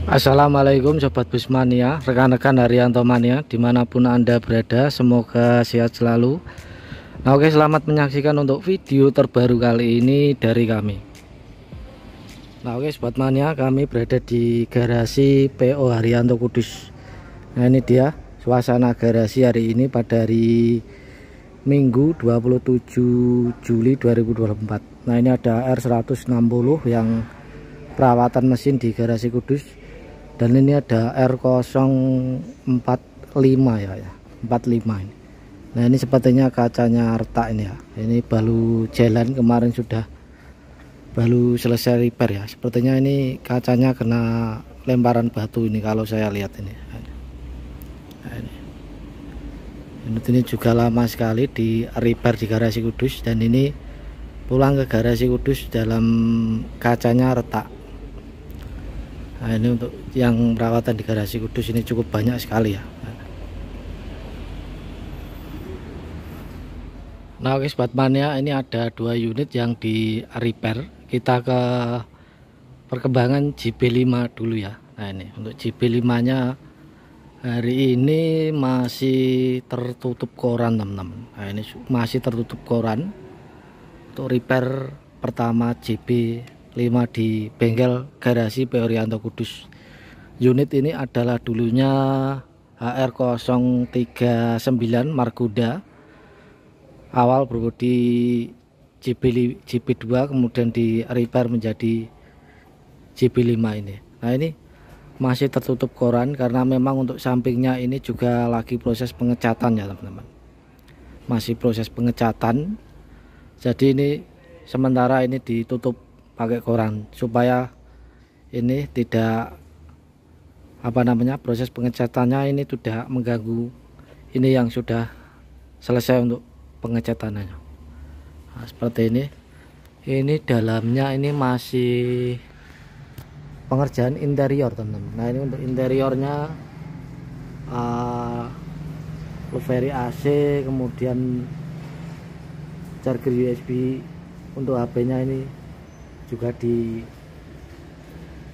Assalamualaikum Sobat Busmania, rekan-rekan Haryanto Mania dimanapun Anda berada, semoga sehat selalu. Nah oke, selamat menyaksikan untuk video terbaru kali ini dari kami. Nah oke Sobat Mania, kami berada di garasi PO Haryanto Kudus. Nah ini dia suasana garasi hari ini pada hari Minggu 27 Juli 2024. Nah ini ada R160 yang perawatan mesin di garasi Kudus. Dan ini ada R045 ya, 45 ini. Nah ini sepertinya kacanya retak ini ya. Ini baru jalan, kemarin sudah baru selesai repair ya. Sepertinya ini kacanya kena lemparan batu ini kalau saya lihat ini. Nah, ini juga lama sekali di repair di garasi Kudus, dan ini pulang ke garasi Kudus dalam kacanya retak. Nah ini untuk yang perawatan di garasi Kudus ini cukup banyak sekali ya. Nah oke Sobat Mania, ini ada 2 unit yang di repair. Kita ke perkembangan JB5 dulu ya. Nah ini untuk JB5 nya hari ini masih tertutup koran teman-teman. Nah ini masih tertutup koran untuk repair pertama JB5 di bengkel garasi PO Haryanto Kudus. Unit ini adalah dulunya HR039 Markuda, awal berbodi JB2, kemudian di repair menjadi JB5 ini. Nah ini masih tertutup koran karena memang untuk sampingnya ini juga lagi proses pengecatan ya teman-teman, masih proses pengecatan. Jadi ini sementara ini ditutup pakai koran supaya ini tidak proses pengecatannya ini tidak mengganggu ini yang sudah selesai untuk pengecatannya. Nah, seperti ini dalamnya ini masih pengerjaan interior teman-teman. Nah ini untuk interiornya louveri AC, kemudian charger USB untuk HP-nya ini juga di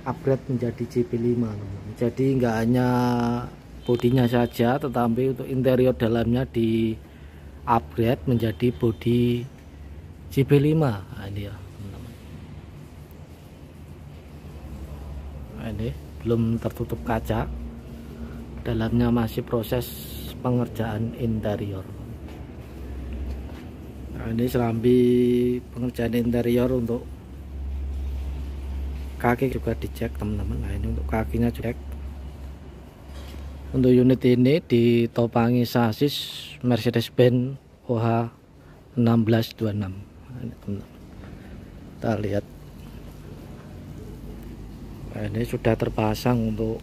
upgrade menjadi JB5. Jadi nggak hanya bodinya saja, tetapi untuk interior dalamnya di upgrade menjadi bodi JB5. Nah, ini ya teman-teman. Nah, ini belum tertutup kaca, dalamnya masih proses pengerjaan interior. Nah, ini serambi pengerjaan interior untuk kaki juga dicek teman-teman. Nah ini untuk kakinya cek. Untuk unit ini ditopangi sasis Mercedes-Benz OH 1626. Nah, ini teman-teman, kita lihat. Nah, ini sudah terpasang untuk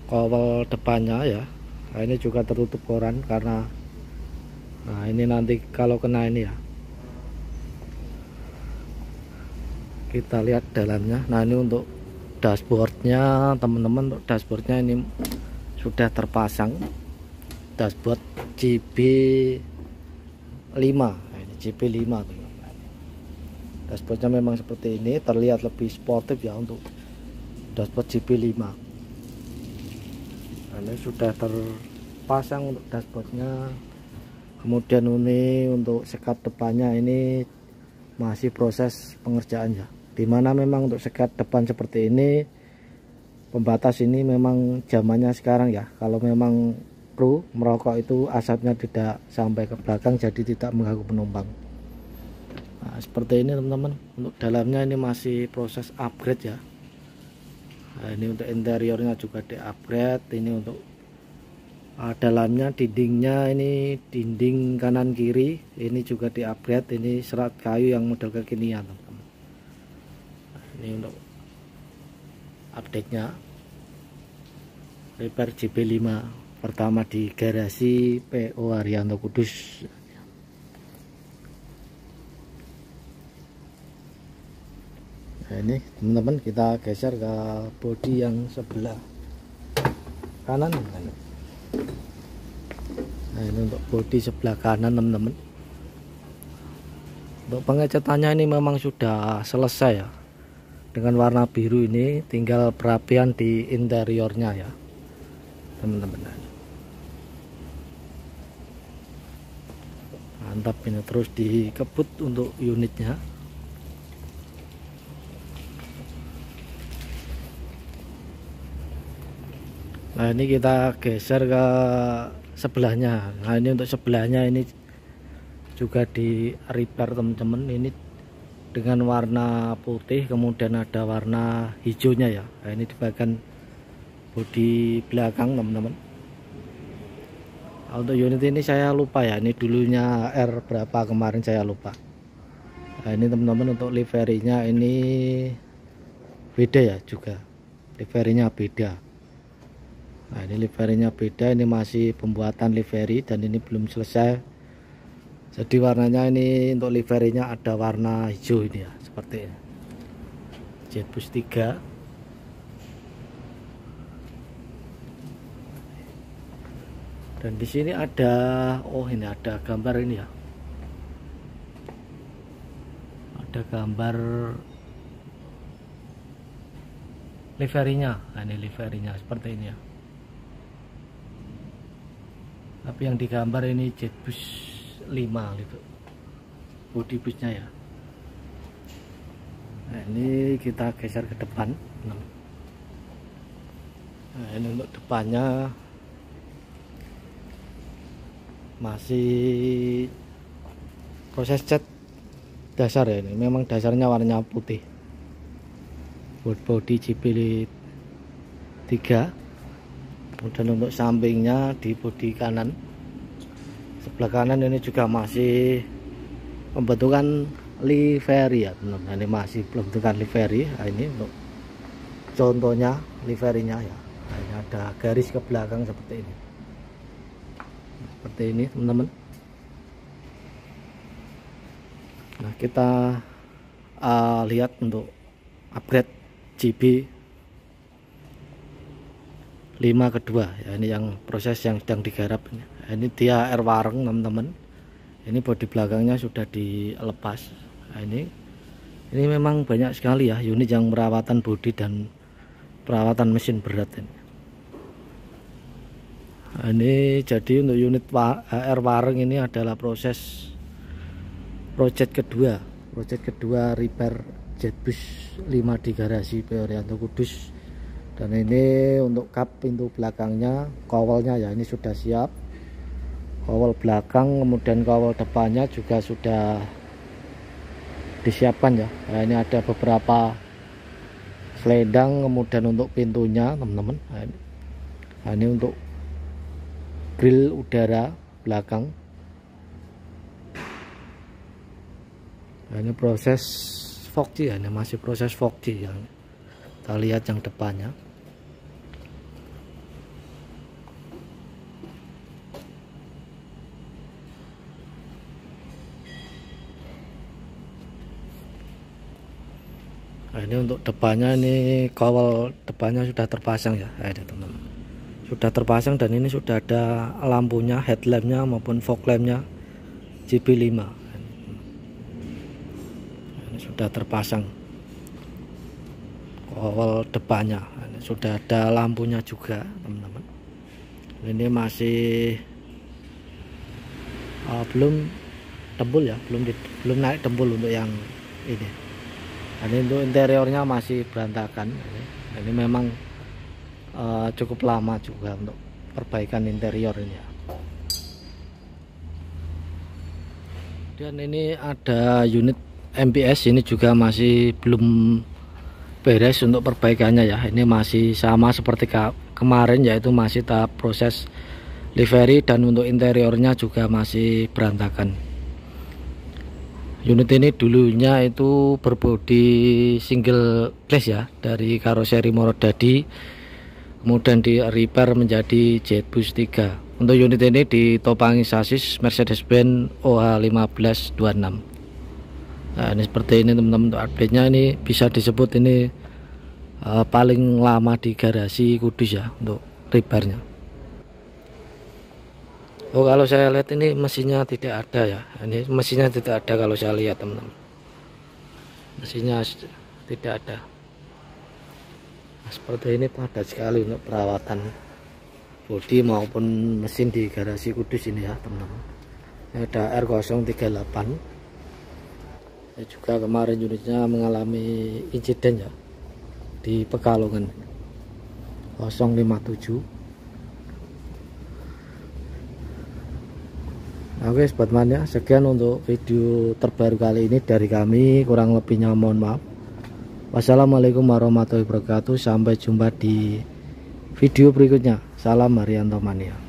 kawal depannya ya. Nah ini juga tertutup koran karena ini nanti kalau kena ini ya, kita lihat dalamnya. Nah ini untuk dashboardnya teman-teman, untuk dashboardnya ini sudah terpasang dashboard JB5. Nah, ini JB5 teman-teman. Dashboardnya memang seperti ini, terlihat lebih sportif ya untuk dashboard JB5. Nah, ini sudah terpasang untuk dashboardnya. Kemudian ini untuk sekat depannya ini masih proses pengerjaan ya, dimana memang untuk sekat depan seperti ini, pembatas ini memang zamannya sekarang ya, kalau memang kru merokok itu asapnya tidak sampai ke belakang, jadi tidak mengganggu penumpang. Nah seperti ini teman-teman, untuk dalamnya ini masih proses upgrade ya. Nah ini untuk interiornya juga di upgrade. Ini untuk dalamnya, dindingnya ini dinding kanan kiri ini juga di upgrade. Ini serat kayu yang model kekinian teman-teman. Nah, ini untuk update nya repair JB5 pertama di garasi PO Haryanto Kudus. Nah ini teman-teman, kita geser ke bodi yang sebelah kanan. Nah ini untuk bodi sebelah kanan teman-teman. Untuk pengecatannya ini memang sudah selesai ya. dengan warna biru ini, tinggal perapian di interiornya ya teman-teman. Mantap, ini terus dikebut untuk unitnya. Nah ini kita geser ke sebelahnya. Nah ini untuk sebelahnya ini juga di repair teman-teman. Ini dengan warna putih, kemudian ada warna hijaunya ya. Nah ini di bagian bodi belakang teman-teman. Nah, untuk unit ini saya lupa ya, ini dulunya R berapa kemarin saya lupa. Nah ini teman-teman untuk liverinya ini beda ya juga, liverinya beda. Nah ini liverinya beda, ini masih pembuatan livery dan ini belum selesai. Jadi warnanya ini untuk liverinya ada warna hijau ini ya, seperti ini. Jetbus 3. Dan di sini ada, oh ini ada gambar ini ya. Ada gambar liverinya. Nah ini liverinya seperti ini ya. Tapi yang digambar ini Jetbus 5 gitu, body busnya ya. Nah ini kita geser ke depan. Nah ini untuk depannya masih proses cat dasar ya. Ini memang dasarnya warnanya putih. Body JP 3. Kemudian untuk sampingnya di bodi kanan, sebelah kanan ini juga masih pembentukan livery ya teman-teman. Ini masih pembentukan livery. Nah, ini untuk contohnya liverinya ya. Nah, ini ada garis ke belakang seperti ini. Seperti ini teman-teman. Nah kita lihat untuk upgrade JB 5 kedua ya, ini yang proses yang sedang digarap ini. Ini dia air wareng teman-teman. Ini bodi belakangnya sudah dilepas. Nah, ini memang banyak sekali ya unit yang perawatan bodi dan perawatan mesin berat ini. Nah, ini jadi untuk unit air wareng ini adalah project kedua repair Jetbus 5 di garasi PO Rianto Kudus. Dan ini untuk kap pintu belakangnya, kawalnya ya ini sudah siap. Kawal belakang kemudian kawal depannya juga sudah disiapkan ya. Nah, ini ada beberapa selendang, kemudian untuk pintunya teman-teman. Nah, ini untuk grill udara belakang. Nah, ini proses foggy ya, ini masih proses foggy yang kita lihat yang depannya. Nah, ini untuk depannya, ini kawal depannya sudah terpasang ya. Nah, ini teman-teman sudah terpasang dan ini sudah ada lampunya, headlampnya maupun fog lampnya JB5. Ini sudah terpasang kawal depannya. Ini sudah ada lampunya juga teman-teman. Ini masih belum tembul ya, belum naik tembul untuk yang ini. Ini untuk interiornya masih berantakan. Ini memang cukup lama juga untuk perbaikan interior ini ya. Dan ini ada unit MPS, ini juga masih belum beres untuk perbaikannya ya. Ini masih sama seperti kemarin, yaitu masih tahap proses livery dan untuk interiornya juga masih berantakan. Unit ini dulunya itu berbodi single glass ya, dari karoseri Morodadi, kemudian di repair menjadi Jetbus 3. Untuk unit ini ditopangi sasis Mercedes-Benz OH1526. Nah ini seperti ini teman-teman. Untuk update-nya ini bisa disebut ini paling lama di garasi Kudus ya untuk repairnya. Oh kalau saya lihat ini mesinnya tidak ada ya. Ini mesinnya tidak ada kalau saya lihat teman-teman. Mesinnya tidak ada. Seperti ini padat sekali untuk perawatan bodi maupun mesin di garasi Kudus ini ya teman-teman. Ini ada R038 ini juga kemarin unitnya mengalami insiden ya di Pekalongan 057. Oke sobat mania, sekian untuk video terbaru kali ini dari kami, kurang lebihnya mohon maaf. Wassalamualaikum warahmatullahi wabarakatuh. Sampai jumpa di video berikutnya. Salam Haryanto Mania.